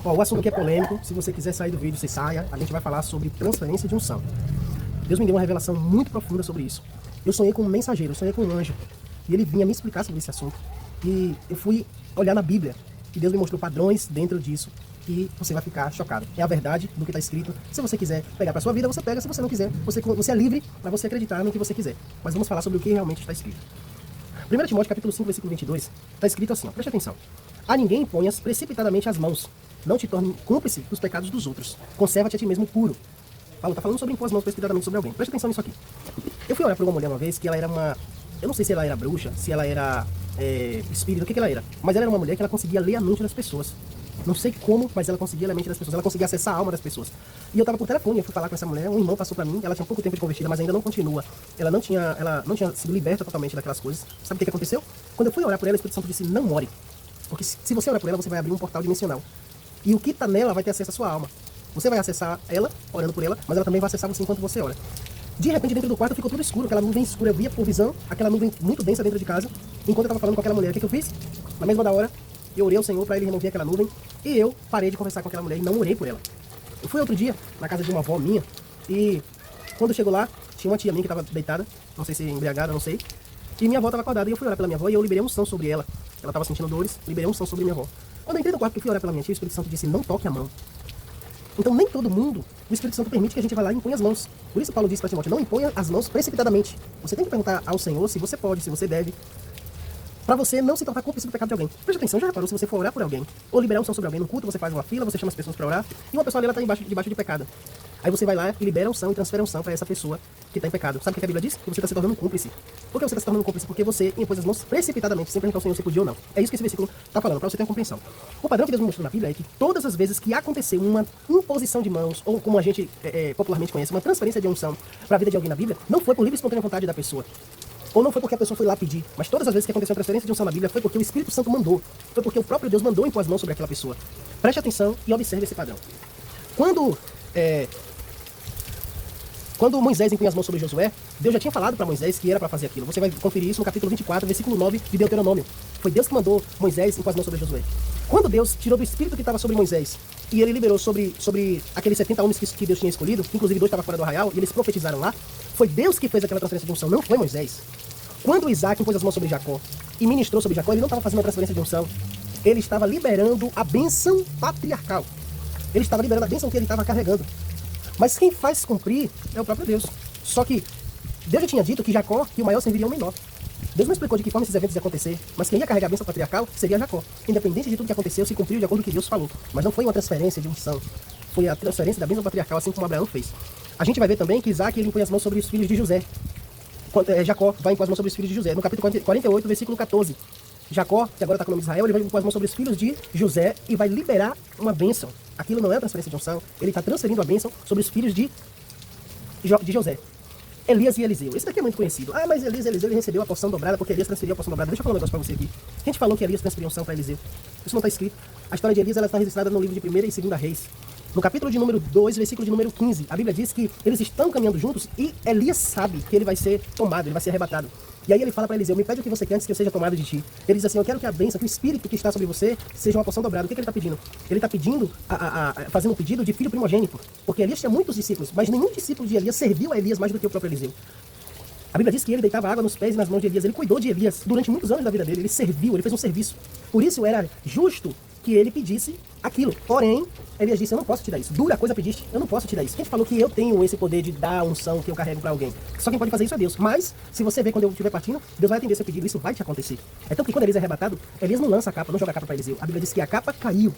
Ó, o assunto aqui é polêmico, se você quiser sair do vídeo, você saia. A gente vai falar sobre transferência de unção. Deus me deu uma revelação muito profunda sobre isso. Eu sonhei com um mensageiro, eu sonhei com um anjo. E ele vinha me explicar sobre esse assunto. E eu fui olhar na Bíblia, e Deus me mostrou padrões dentro disso, que você vai ficar chocado. É a verdade do que está escrito. Se você quiser pegar para sua vida, você pega. Se você não quiser, você é livre para você acreditar no que você quiser. Mas vamos falar sobre o que realmente está escrito. 1 Timóteo capítulo 5, versículo 22, está escrito assim, ó, preste atenção. A ninguém imponhas precipitadamente as mãos. Não te torne cúmplice dos pecados dos outros. Conserva-te a ti mesmo puro. Paulo está falando sobre impor as mãos precipitadamente sobre alguém. Preste atenção nisso aqui. Eu fui olhar para uma mulher uma vez que ela era uma... Eu não sei se ela era bruxa, se ela era espírita, o que ela era. Mas ela era uma mulher que ela conseguia ler a mente das pessoas. Não sei como, mas ela conseguia ler a mente das pessoas. Ela conseguia acessar a alma das pessoas. E eu estava por telefone, eu fui falar com essa mulher, um irmão passou para mim, ela tinha pouco tempo de convertida, mas ainda não continua. Ela não tinha sido liberta totalmente daquelas coisas. Sabe o que aconteceu? Quando eu fui orar por ela, o Espírito Santo disse, não ore. Porque se você orar por ela, você vai abrir um portal dimensional. E o que está nela vai ter acesso à sua alma. Você vai acessar ela, orando por ela, mas ela também vai acessar você enquanto você ora. De repente, dentro do quarto ficou tudo escuro, aquela nuvem escura, eu via por visão, aquela nuvem muito densa dentro de casa. Enquanto eu estava falando com aquela mulher, o que eu fiz? Na mesma da hora, eu orei ao Senhor para ele remover aquela nuvem, e eu parei de conversar com aquela mulher e não orei por ela. Eu fui outro dia na casa de uma avó minha, e quando chegou lá, tinha uma tia minha que estava deitada, não sei se embriagada, não sei, e minha avó estava acordada, e eu fui orar pela minha avó, e eu liberei unção sobre ela. Ela estava sentindo dores, liberei unção sobre minha avó. Quando eu entrei no quarto que fui orar pela minha tia, o Espírito Santo disse, não toque a mão. Então nem todo mundo, o Espírito Santo permite que a gente vá lá e imponha as mãos. Por isso Paulo disse para Timóteo, não imponha as mãos precipitadamente. Você tem que perguntar ao Senhor se você pode, se você deve, para você não se tornar cúmplice do pecado de alguém. Preste atenção, já reparou, se você for orar por alguém, ou liberar unção sobre alguém no culto, você faz uma fila, você chama as pessoas para orar, e uma pessoa ali está debaixo de pecado. Aí você vai lá e libera unção e transfere unção para essa pessoa que está em pecado. Sabe o que a Bíblia diz? Que você está se tornando cúmplice. Por que você está se tornando cúmplice? Porque você impôs as mãos precipitadamente, sem perguntar ao Senhor se podia ou não. É isso que esse versículo está falando, para você ter uma compreensão. O padrão que Deus me mostrou na Bíblia é que todas as vezes que aconteceu uma imposição de mãos, ou como a gente popularmente conhece, uma transferência de unção para a vida de alguém na Bíblia, não foi por livre e espontânea vontade da pessoa. Ou não foi porque a pessoa foi lá pedir, mas todas as vezes que aconteceu a transferência de unção na Bíblia foi porque o Espírito Santo mandou. Foi porque o próprio Deus mandou impor as mãos sobre aquela pessoa. Preste atenção e observe esse padrão. Quando Moisés impunha as mãos sobre Josué, Deus já tinha falado para Moisés que era para fazer aquilo. Você vai conferir isso no capítulo 24, versículo 9 de Deuteronômio. Foi Deus que mandou Moisés impor as mãos sobre Josué. Quando Deus tirou do espírito que estava sobre Moisés e ele liberou sobre aqueles 70 homens que Deus tinha escolhido, inclusive 2 estavam fora do arraial, e eles profetizaram lá, foi Deus que fez aquela transferência de unção, não foi Moisés. Quando Isaac impôs as mãos sobre Jacó e ministrou sobre Jacó, ele não estava fazendo uma transferência de unção, ele estava liberando a bênção patriarcal. Ele estava liberando a bênção que ele estava carregando. Mas quem faz cumprir é o próprio Deus. Só que Deus já tinha dito que Jacó, que o maior serviria ao menor. Deus não explicou de que forma esses eventos iam acontecer, mas quem ia carregar a bênção patriarcal seria Jacó. Independente de tudo que aconteceu, se cumpriu de acordo com o que Deus falou. Mas não foi uma transferência de unção. Foi a transferência da bênção patriarcal, assim como Abraão fez. A gente vai ver também que Isaac ele impõe as mãos sobre os filhos de José. Jacó vai impor as mãos sobre os filhos de José. No capítulo 48, versículo 14. Jacó, que agora está com o nome de Israel, ele vai impor as mãos sobre os filhos de José e vai liberar uma bênção. Aquilo não é a transferência de unção, ele está transferindo a bênção sobre os filhos de José. Elias e Eliseu. Esse daqui é muito conhecido. Ah, mas Elias e Eliseu ele recebeu a porção dobrada porque Elias transferiu a porção dobrada. Deixa eu falar um negócio para você aqui. A gente falou que Elias transferiu unção para Eliseu. Isso não está escrito. A história de Elias ela está registrada no livro de 1ª e 2ª Reis. No capítulo de número 2, versículo de número 15, a Bíblia diz que eles estão caminhando juntos e Elias sabe que ele vai ser tomado, ele vai ser arrebatado. E aí ele fala para Eliseu, me pede o que você quer antes que eu seja tomado de ti. Ele diz assim, eu quero que a bênção, que o espírito que está sobre você seja uma porção dobrada. O que ele está pedindo? Ele está pedindo, fazendo um pedido de filho primogênito. Porque Elias tinha muitos discípulos, mas nenhum discípulo de Elias serviu a Elias mais do que o próprio Eliseu. A Bíblia diz que ele deitava água nos pés e nas mãos de Elias. Ele cuidou de Elias durante muitos anos da vida dele. Ele serviu, ele fez um serviço. Por isso era justo que ele pedisse aquilo. Porém, Elias disse, eu não posso te dar isso. Dura coisa pediste, eu não posso te dar isso. Quem te falou que eu tenho esse poder de dar a unção que eu carrego para alguém? Só quem pode fazer isso é Deus. Mas, se você ver quando eu estiver partindo, Deus vai atender seu pedido. Isso vai te acontecer. É tanto que quando Elias é arrebatado, Elias não lança a capa, não joga a capa para Eliseu. A Bíblia diz que a capa caiu.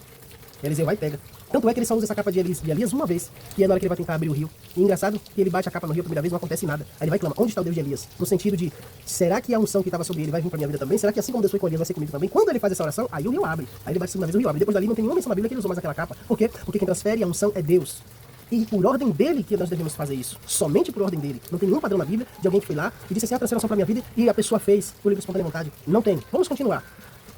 Eliseu vai e pega. Tanto é que ele só usa essa capa de Elias uma vez, que é na hora que ele vai tentar abrir o rio. E engraçado que ele bate a capa no rio a primeira vez, não acontece nada. Aí ele vai e clama, onde está o Deus de Elias? No sentido de, será que a unção que estava sobre ele vai vir para minha vida também? Será que assim como Deus foi com Elias, vai ser comigo também? Quando ele faz essa oração, aí o rio abre. Aí ele bate a segunda vez, o rio abre. Depois dali não tem nenhuma menção na Bíblia que ele usou mais aquela capa. Por quê? Porque quem transfere a unção é Deus. E por ordem dele que nós devemos fazer isso. Somente por ordem dele. Não tem nenhum padrão na Bíblia de alguém que foi lá e disse assim, a transferência para minha vida e a pessoa fez por livre espontânea vontade. Não tem. Vamos continuar.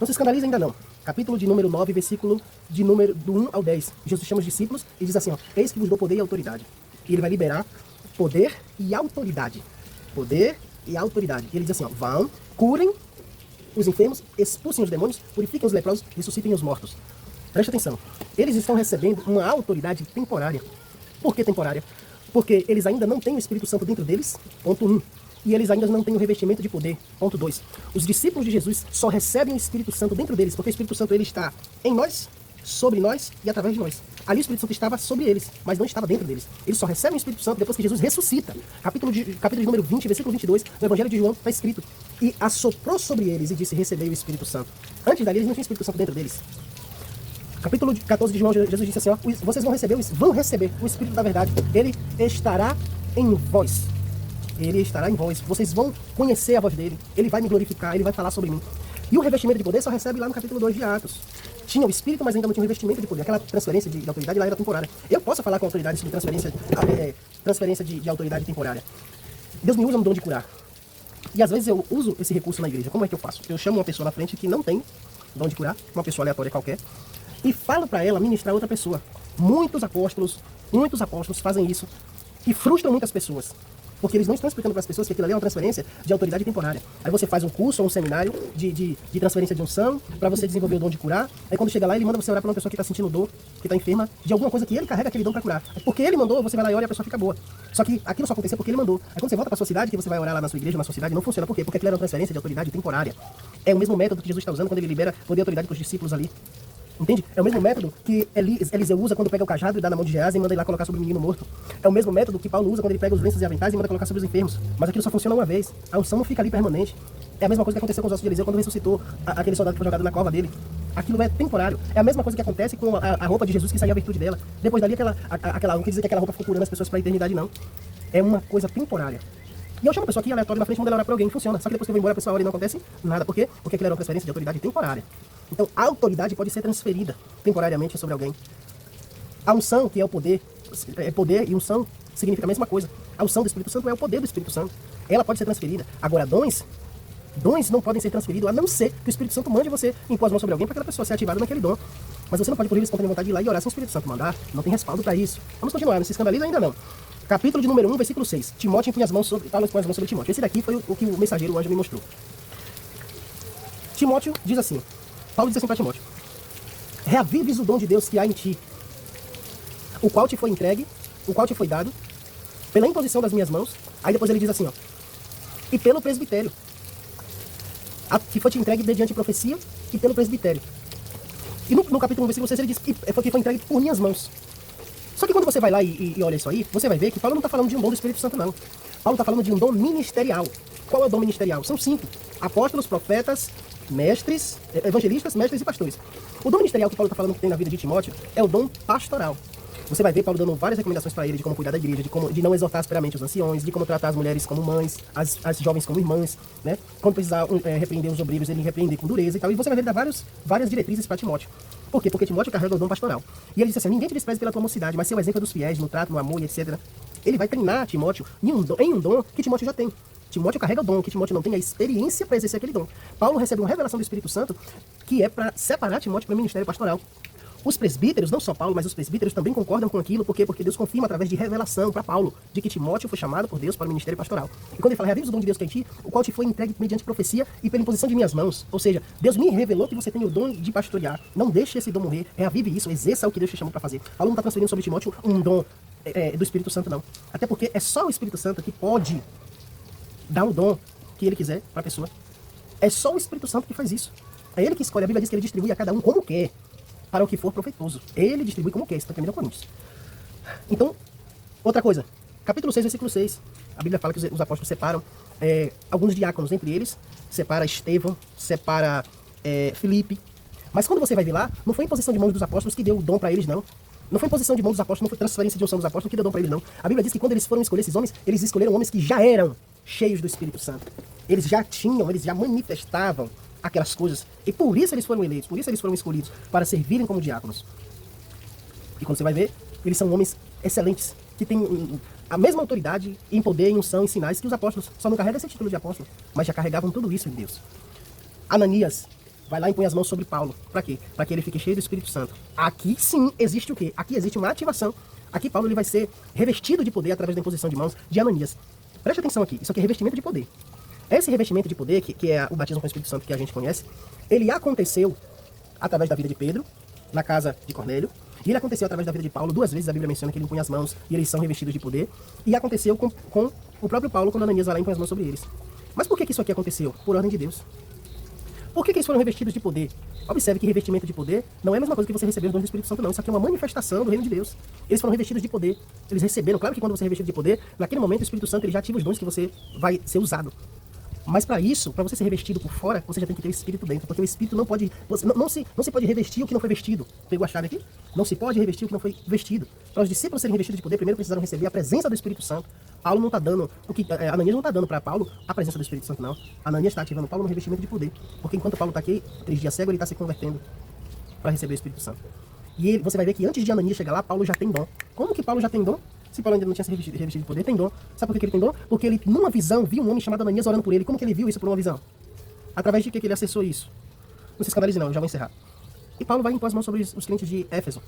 Não se escandalize ainda não. Capítulo de número 9, versículo de número do 1 ao 10. Jesus chama os discípulos e diz assim, ó, eis que vos dou poder e autoridade. E ele vai liberar poder e autoridade. Poder e autoridade. E ele diz assim, ó, vão, curem os enfermos, expulsem os demônios, purifiquem os leprosos, ressuscitem os mortos. Presta atenção. Eles estão recebendo uma autoridade temporária. Por que temporária? Porque eles ainda não têm o Espírito Santo dentro deles, ponto 1. E eles ainda não têm o revestimento de poder, ponto 2. Os discípulos de Jesus só recebem o Espírito Santo dentro deles, porque o Espírito Santo ele está em nós, sobre nós e através de nós. Ali o Espírito Santo estava sobre eles, mas não estava dentro deles. Eles só recebem o Espírito Santo depois que Jesus ressuscita. Capítulo de número 20, versículo 22, no Evangelho de João, está escrito: e assoprou sobre eles e disse: recebei o Espírito Santo. Antes dali, eles não tinham Espírito Santo dentro deles. Capítulo 14 de João, Jesus disse assim, ó, vocês vão receber o Espírito da verdade. Ele estará em vós. Ele estará em vós. Vocês vão conhecer a voz dele. Ele vai me glorificar, ele vai falar sobre mim. E o revestimento de poder só recebe lá no capítulo 2 de Atos. Tinha o Espírito, mas ainda não tinha o revestimento de poder. Aquela transferência de autoridade lá era temporária. Eu posso falar com autoridade sobre transferência de autoridade temporária. Deus me usa no dom de curar. E às vezes eu uso esse recurso na igreja. Como é que eu faço? Eu chamo uma pessoa na frente que não tem dom de curar, uma pessoa aleatória qualquer, e falo para ela ministrar outra pessoa. Muitos apóstolos fazem isso e frustram muitas pessoas. Porque eles não estão explicando para as pessoas que aquilo ali é uma transferência de autoridade temporária. Aí você faz um curso ou um seminário de transferência de unção para você desenvolver o dom de curar. Aí quando chega lá, ele manda você orar para uma pessoa que está sentindo dor, que está enferma, de alguma coisa que ele carrega aquele dom para curar. Porque ele mandou, você vai lá e ora e a pessoa fica boa. Só que aquilo só aconteceu porque ele mandou. Aí quando você volta para a sua cidade, que você vai orar lá na sua igreja, na sua cidade, não funciona. Por quê? Porque aquilo era uma transferência de autoridade temporária. É o mesmo método que Jesus está usando quando ele libera poder e autoridade para os discípulos ali. Entende? É o mesmo método que Eliseu usa quando pega o cajado e dá na mão de Geazi e manda ele lá colocar sobre o menino morto. É o mesmo método que Paulo usa quando ele pega os lenços e aventais e manda colocar sobre os enfermos. Mas aquilo só funciona uma vez. A unção não fica ali permanente. É a mesma coisa que aconteceu com os ossos de Eliseu quando ressuscitou aquele soldado que foi jogado na cova dele. Aquilo é temporário. É a mesma coisa que acontece com a roupa de Jesus que saiu a virtude dela. Depois dali, não quer dizer que aquela roupa ficou curando as pessoas para a eternidade, não. É uma coisa temporária. E eu chamo a pessoa aqui aleatória na frente quando ela orar para alguém, funciona. Só que depois que eu vou embora, a pessoa ora e não acontece nada. Por quê? Porque aquilo era uma transferência de autoridade temporária. Então, a autoridade pode ser transferida temporariamente sobre alguém. A unção, que é o poder, poder e unção significa a mesma coisa. A unção do Espírito Santo é o poder do Espírito Santo. Ela pode ser transferida. Agora, dons não podem ser transferidos, a não ser que o Espírito Santo mande você impor as mãos sobre alguém para aquela pessoa ser ativada naquele dom. Mas você não pode, por livre e espontânea vontade, de ir lá e orar sem o Espírito Santo mandar. Não tem respaldo para isso. Vamos continuar, não se escandaliza ainda não. Capítulo de número 1, versículo 6. Timóteo impõe as mãos sobre Timóteo. Esse daqui foi o que o mensageiro, o anjo, me mostrou. Timóteo diz assim, Paulo diz assim para Timóteo: reavives o dom de Deus que há em ti, o qual te foi entregue, o qual te foi dado, pela imposição das minhas mãos. Aí depois ele diz assim, ó, e pelo presbitério, que foi te entregue mediante profecia e pelo presbitério. E no capítulo 1, versículo 6, ele diz que foi entregue por minhas mãos. Só que quando você vai lá e olha isso aí, você vai ver que Paulo não está falando de um dom do Espírito Santo, não. Paulo está falando de um dom ministerial. Qual é o dom ministerial? São 5. Apóstolos, profetas, mestres, evangelistas, mestres e pastores. O dom ministerial que Paulo está falando que tem na vida de Timóteo é o dom pastoral. Você vai ver Paulo dando várias recomendações para ele de como cuidar da igreja, de não exortar asperamente os anciões, de como tratar as mulheres como mães, as jovens como irmãs, né? Quando precisar repreender os obreiros, ele repreender com dureza e tal. E você vai ver ele dar várias diretrizes para Timóteo. Por quê? Porque Timóteo carrega o dom pastoral. E ele diz assim, ninguém te despreze pela tua mocidade, mas seu exemplo é dos fiéis, no trato, no amor e etc. Ele vai treinar Timóteo em um dom que Timóteo já tem. Timóteo carrega o dom, que Timóteo não tem a experiência para exercer aquele dom. Paulo recebe uma revelação do Espírito Santo que é para separar Timóteo para o ministério pastoral. Os presbíteros, não só Paulo, mas os presbíteros também concordam com aquilo. Por quê? Porque Deus confirma através de revelação para Paulo de que Timóteo foi chamado por Deus para o ministério pastoral. E quando ele fala, reaviva o dom de Deus que é em ti, o qual te foi entregue mediante profecia e pela imposição de minhas mãos. Ou seja, Deus me revelou que você tem o dom de pastorear. Não deixe esse dom morrer. Reavive isso, exerça o que Deus te chamou para fazer. Paulo não está transferindo sobre Timóteo um dom do Espírito Santo, não. Até porque é só o Espírito Santo que pode dar o dom que ele quiser para a pessoa. É só o Espírito Santo que faz isso. É ele que escolhe. A Bíblia diz que ele distribui a cada um como quer, para o que for proveitoso. Ele distribui como quer. Isso está em 1 Coríntios. Então, outra coisa. Capítulo 6, versículo 6. A Bíblia fala que os apóstolos separam alguns diáconos entre eles. Separa Estevão, separa Filipe. Mas quando você vai ver lá, não foi imposição de mãos dos apóstolos que deu o dom para eles, não. Não foi imposição de mãos dos apóstolos, não foi transferência de unção dos apóstolos que deu dom para eles, não. A Bíblia diz que quando eles foram escolher esses homens, eles escolheram homens que já eram cheios do Espírito Santo. Eles já manifestavam aquelas coisas. E por isso eles foram eleitos, por isso eles foram escolhidos, para servirem como diáconos. E quando você vai ver, eles são homens excelentes, que têm a mesma autoridade em poder, em unção, em sinais que os apóstolos. Só não carregam esse título de apóstolo, mas já carregavam tudo isso em Deus. Ananias vai lá e põe as mãos sobre Paulo. Para quê? Para que ele fique cheio do Espírito Santo. Aqui sim existe o quê? Aqui existe uma ativação. Aqui Paulo ele vai ser revestido de poder através da imposição de mãos de Ananias. Preste atenção aqui, isso aqui é revestimento de poder. Esse revestimento de poder, que é o batismo com o Espírito Santo que a gente conhece, ele aconteceu através da vida de Pedro, na casa de Cornélio. E ele aconteceu através da vida de Paulo. 2 vezes a Bíblia menciona que ele impõe as mãos e eles são revestidos de poder. E aconteceu com o próprio Paulo, quando Ananias vai lá e impõe as mãos sobre eles. Mas por que isso aqui aconteceu? Por ordem de Deus. Por que eles foram revestidos de poder? Observe que revestimento de poder não é a mesma coisa que você receber os dons do Espírito Santo, não. Isso aqui é uma manifestação do reino de Deus. Eles foram revestidos de poder. Eles receberam. Claro que quando você é revestido de poder, naquele momento o Espírito Santo ele já ativa os dons que você vai ser usado. Mas para isso, para você ser revestido por fora, você já tem que ter o Espírito dentro. Porque o Espírito não pode... Não se pode revestir o que não foi vestido. Pegou a chave aqui? Não se pode revestir o que não foi vestido. Para os discípulos serem revestidos de poder, primeiro precisaram receber a presença do Espírito Santo. Paulo não está dando... Ananias não está dando para Paulo a presença do Espírito Santo, não. Ananias está ativando Paulo no revestimento de poder. Porque enquanto Paulo está aqui, 3 dias cego, ele está se convertendo para receber o Espírito Santo. E você vai ver que antes de Ananias chegar lá, Paulo já tem dom. Como que Paulo já tem dom? Se Paulo ainda não tinha se revestido de poder, tem dom. Sabe por que ele tem dom? Porque ele, numa visão, viu um homem chamado Ananias orando por ele. Como que ele viu isso por uma visão? Através de que ele acessou isso? Não se escandalize não, eu já vou encerrar. E Paulo vai impor as mãos sobre os crentes de Éfeso.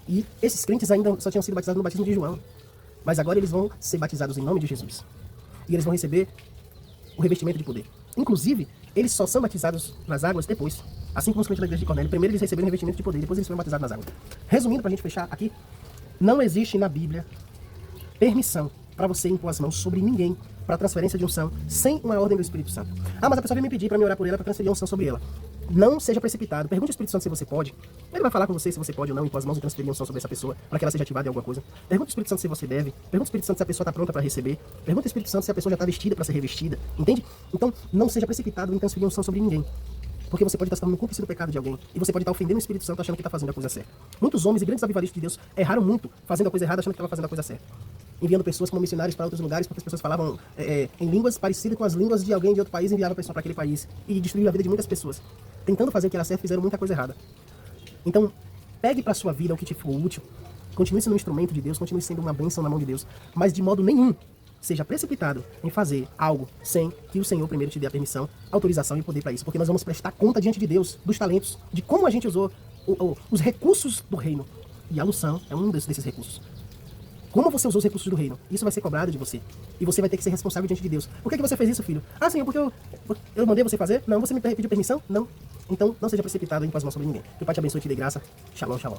E esses crentes ainda só tinham sido batizados no batismo de João. Mas agora eles vão ser batizados em nome de Jesus. E eles vão receber o revestimento de poder. Inclusive, eles só são batizados nas águas depois. Assim como os crentes da igreja de Cornélio. Primeiro eles receberam o revestimento de poder, depois eles foram batizados nas águas. Resumindo, pra gente fechar aqui, não existe na Bíblia permissão para você impor as mãos sobre ninguém para transferência de unção sem uma ordem do Espírito Santo. Ah, mas a pessoa vem me pedir para me orar por ela para transferir a unção sobre ela. Não seja precipitado. Pergunte ao Espírito Santo se você pode. Ele vai falar com você se você pode ou não impor as mãos e transferir a unção sobre essa pessoa para que ela seja ativada em alguma coisa. Pergunte ao Espírito Santo se você deve. Pergunte ao Espírito Santo se a pessoa está pronta para receber. Pergunte ao Espírito Santo se a pessoa já está vestida para ser revestida. Entende? Então, não seja precipitado em transferir a unção sobre ninguém. Porque você pode estar se tornando cúmplice do pecado de alguém. E você pode estar ofendendo o Espírito Santo achando que está fazendo a coisa certa. Muitos homens e grandes avivalistas de Deus erraram muito fazendo a coisa errada achando que estava fazendo a coisa certa. Enviando pessoas como missionários para outros lugares porque as pessoas falavam em línguas parecidas com as línguas de alguém de outro país e enviava a pessoa para aquele país. E destruiu a vida de muitas pessoas. Tentando fazer o que era certo, fizeram muita coisa errada. Então, pegue para a sua vida o que te for útil. Continue sendo um instrumento de Deus, continue sendo uma bênção na mão de Deus. Mas de modo nenhum seja precipitado em fazer algo sem que o Senhor primeiro te dê a permissão, autorização e poder para isso. Porque nós vamos prestar conta diante de Deus dos talentos, de como a gente usou os recursos do reino. E a unção é um desses recursos. Como você usou os recursos do reino? Isso vai ser cobrado de você. E você vai ter que ser responsável diante de Deus. Por que você fez isso, filho? Ah, Senhor, porque eu mandei você fazer? Não. Você me pediu permissão? Não. Então, não seja precipitado em impor as mãos sobre ninguém. Que o Pai te abençoe e te dê graça. Shalom, shalom.